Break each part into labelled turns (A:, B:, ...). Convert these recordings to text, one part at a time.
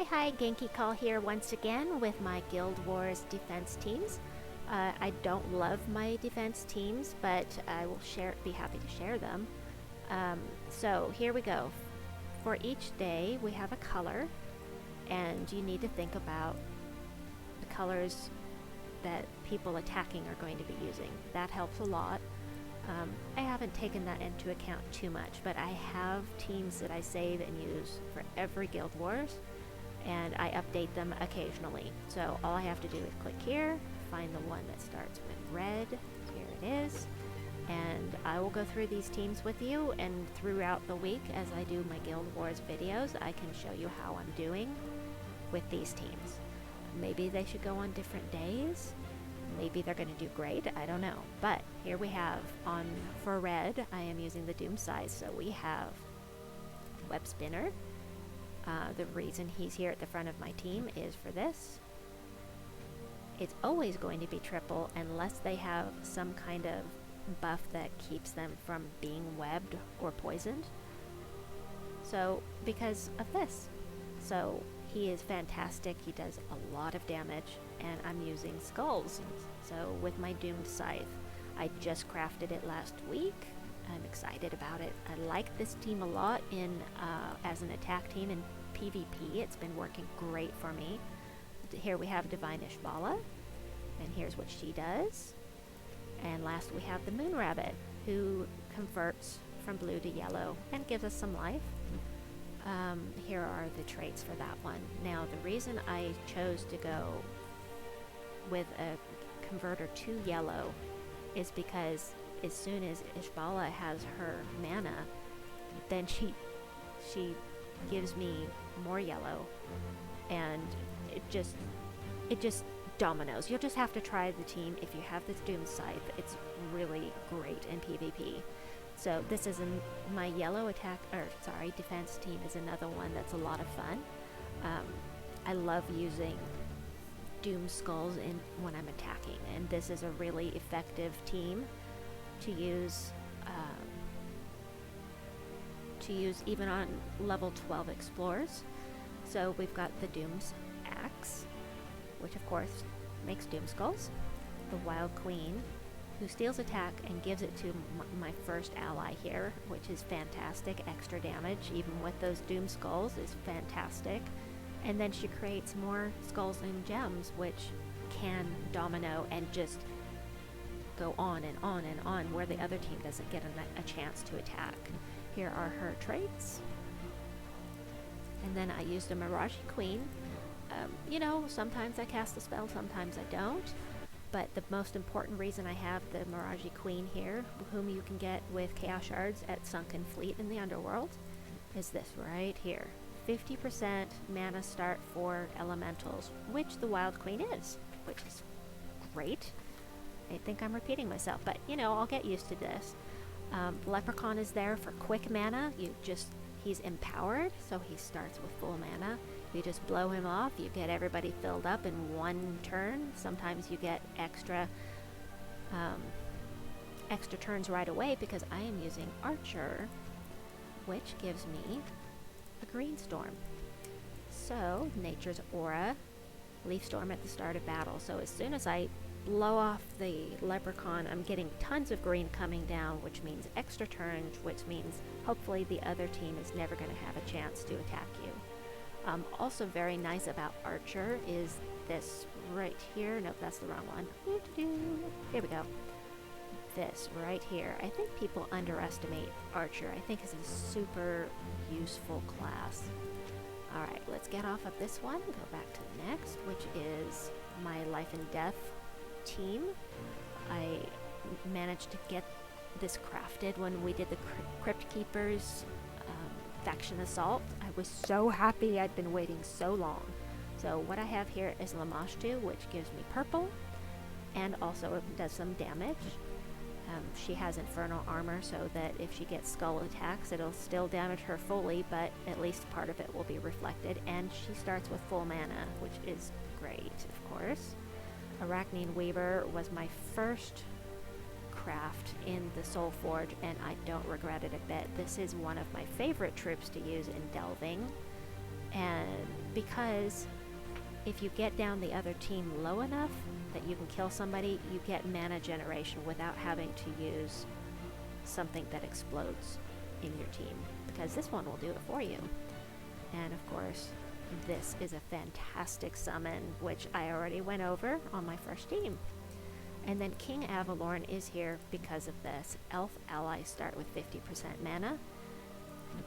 A: Hi, Genki Call here once again with my Guild Wars defense teams. I don't love my defense teams, but I will be happy to share them. So here we go. For each day, we have a color, and you need to think about the colors that people attacking are going to be using. That helps a lot. I haven't taken that into account too much, but I have teams that I save and use for every Guild Wars, and I update them occasionally. So all I have to do is click here, find the one that starts with red, here it is, and I will go through these teams with you, and throughout the week as I do my Guild Wars videos, I can show you how I'm doing with these teams. Maybe they should go on different days. Maybe they're going to do great, I don't know. But here we have, for red, I am using the Doom size. So we have Web Spinner. The reason he's here at the front of my team is for this. It's always going to be triple unless they have some kind of buff that keeps them from being webbed or poisoned. So, because of this. So, he is fantastic, he does a lot of damage, and I'm using skulls. So with my Doomed Scythe, I just crafted it last week. I'm excited about it. I like this team a lot as an attack team in PvP. It's been working great for me. Here we have Divine Ishbala, and here's what she does. And last we have the Moon Rabbit, who converts from blue to yellow and gives us some life. Here are the traits for that one. Now, the reason I chose to go with a converter to yellow is because as soon as Ishbala has her mana, then she gives me more yellow, and it just dominoes. You'll just have to try the team if you have this Doom Scythe. It's really great in PvP. So this is my yellow defense team is another one that's a lot of fun. I love using Doom Skulls when I'm attacking, and this is a really effective team to use even on level 12 explorers. So we've got the Doom's Axe, which of course makes Doom Skulls, the Wild Queen, who steals attack and gives it to my first ally here, which is fantastic. Extra damage, even with those Doom Skulls, is fantastic. And then she creates more skulls and gems, which can domino and just go on and on and on, where the other team doesn't get a chance to attack. Here are her traits. And then I used a Mirage Queen. Sometimes I cast the spell, sometimes I don't. But the most important reason I have the Mirage Queen here, whom you can get with Chaos Shards at Sunken Fleet in the Underworld, is this right here. 50% mana start for elementals, which the Wild Queen is, which is great. I think I'm repeating myself, but I'll get used to this. Leprechaun is there for quick mana. He's empowered, so he starts with full mana. You just blow him off, you get everybody filled up in one turn. Sometimes you get extra turns right away because I am using Archer, which gives me a Green Storm. So, Nature's Aura, Leaf Storm at the start of battle. So as soon as I blow off the Leprechaun, I'm getting tons of green coming down, which means extra turns, which means hopefully the other team is never going to have a chance to attack you. Also very nice about Archer is this right here. Nope, that's the wrong one. Here we go. This right here. I think people underestimate Archer. I think it's a super useful class. Alright, let's get off of this one. Go back to the next, which is my Life and Death team. I managed to get this crafted when we did the Crypt Keepers faction assault. I was so happy. I'd been waiting so long. So what I have here is Lamashtu, which gives me purple, and also it does some damage. She has Infernal Armor, so that if she gets skull attacks, it'll still damage her fully, but at least part of it will be reflected, and she starts with full mana, which is great, of course. Arachnine Weaver was my first craft in the Soul Forge, and I don't regret it a bit. This is one of my favorite troops to use in delving, and because if you get down the other team low enough that you can kill somebody, you get mana generation without having to use something that explodes in your team, because this one will do it for you. And of course, this is a fantastic summon, which I already went over on my first team. And then King Avalorn is here because of this. Elf allies start with 50% mana.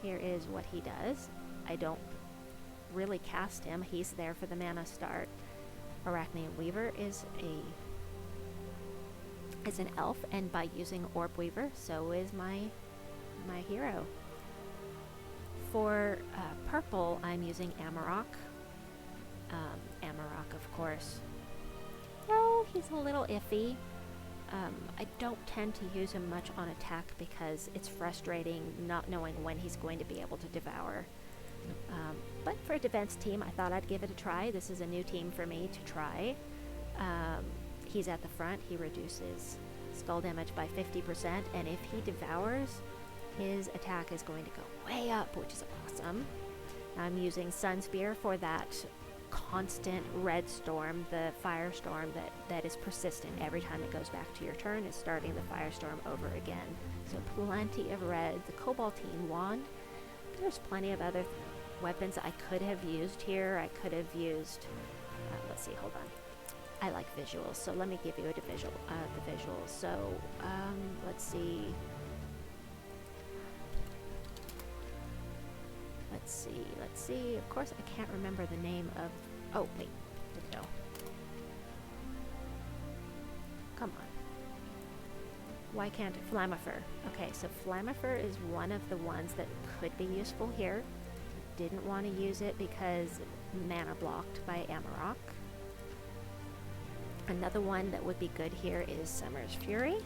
A: Here is what he does. I don't really cast him. He's there for the mana start. Arachnean Weaver is an elf, and by using Orb Weaver, so is my hero. For purple, I'm using Amarok. Amarok, of course. No, he's a little iffy. I don't tend to use him much on attack because it's frustrating not knowing when he's going to be able to devour. But for a defense team, I thought I'd give it a try. This is a new team for me to try. He's at the front. He reduces skull damage by 50%, and if he devours, his attack is going to go way up, which is awesome. I'm using Sun Spear for that constant red storm, the firestorm that is persistent. Every time it goes back to your turn, it's starting the firestorm over again. So plenty of red. The Cobaltine Wand, there's plenty of other weapons I could have used here. I could have used, let's see, hold on. I like visuals, so let me give you the visuals. So, let's see. Let's see. Of course, I can't remember the name of... Oh, wait. Here we go. Come on. Why can't it? Flamifer. Okay, so Flamifer is one of the ones that could be useful here. Didn't want to use it because mana blocked by Amarok. Another one that would be good here is Summer's Fury.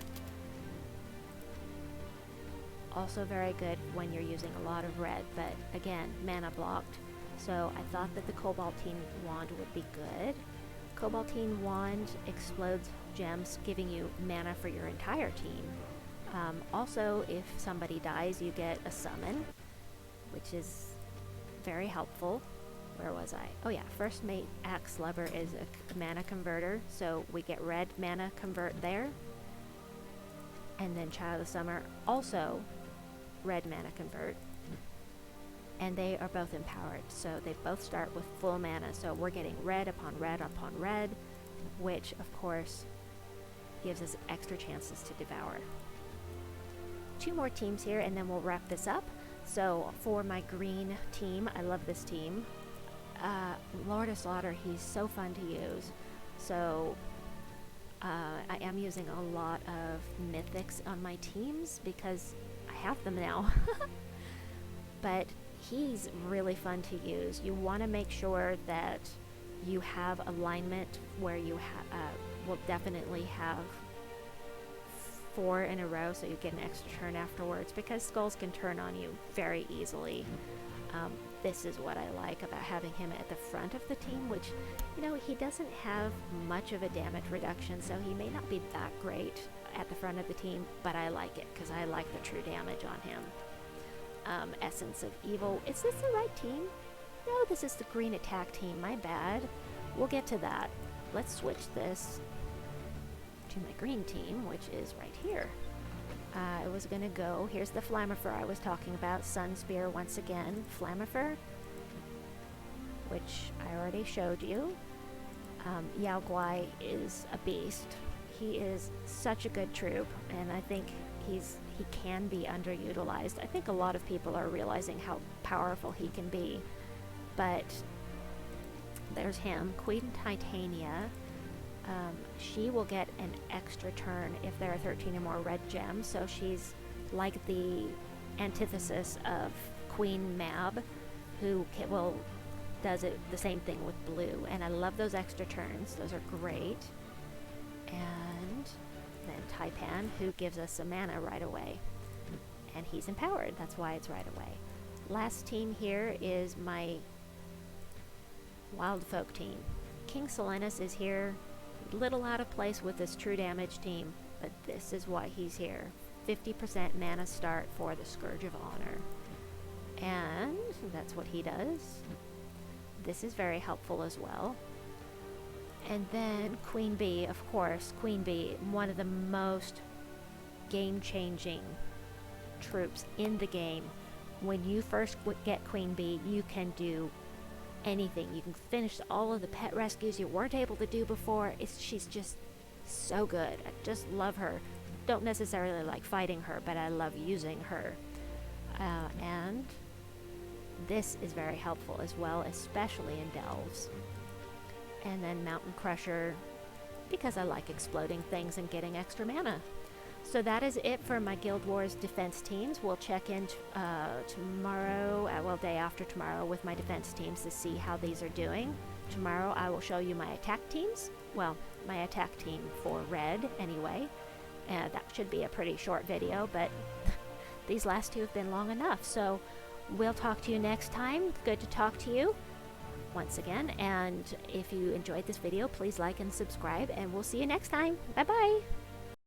A: Also very good when you're using a lot of red, but again, mana blocked. So I thought that the Cobaltine Wand would be good. Cobaltine Wand explodes gems, giving you mana for your entire team. Also, if somebody dies, you get a summon, which is very helpful. Where was I? Oh yeah, First Mate Axe Lover is a mana converter, so we get red mana convert there. And then Child of Summer also red mana convert, and they are both empowered, so they both start with full mana, so we're getting red upon red upon red, which of course gives us extra chances to devour. 2 more teams here and then we'll wrap this up. So for my green team, I love this team. Lord of Slaughter, he's so fun to use, so I am using a lot of mythics on my teams because I have them now. But he's really fun to use. You want to make sure that you have alignment where you will definitely have 4 in a row, so you get an extra turn afterwards, because skulls can turn on you very easily. This is what I like about having him at the front of the team, which, you know, he doesn't have much of a damage reduction, so he may not be that great at the front of the team, but I like it because I like the true damage on him. Essence of Evil. Is this the right team? No, this is the green attack team. My bad. We'll get to that. Let's switch this to my green team, which is right here. I was gonna go, here's the Flamifer I was talking about, Sun Spear once again. Flamifer, which I already showed you. Yao Guai is a beast. He is such a good troop, and I think he can be underutilized. I think a lot of people are realizing how powerful he can be, but there's him. Queen Titania. She will get an extra turn if there are 13 or more red gems, so she's like the antithesis of Queen Mab, who does it the same thing with blue, and I love those extra turns. Those are great. And then Taipan, who gives us some mana right away, and he's empowered. That's why it's right away. Last team here is my Wild Folk team. King Silenus is here. Little out of place with this true damage team, but this is why he's here. 50% mana start for the Scourge of Honor, and that's what he does. this is very helpful as well. And then Queen Bee, of course, Queen Bee, one of the most game-changing troops in the game. When you first get Queen Bee, you can do anything. You can finish all of the pet rescues you weren't able to do before. She's just so good. I just love her. Don't necessarily like fighting her, but I love using her. And this is very helpful as well, especially in delves. And then Mountain Crusher, because I like exploding things and getting extra mana. So that is it for my Guild Wars defense teams. We'll check in tomorrow, day after tomorrow, with my defense teams to see how these are doing. Tomorrow I will show you my attack teams. Well, my attack team for red anyway. That should be a pretty short video, but these last two have been long enough. So we'll talk to you next time. Good to talk to you once again. And if you enjoyed this video, please like and subscribe, and we'll see you next time. Bye-bye.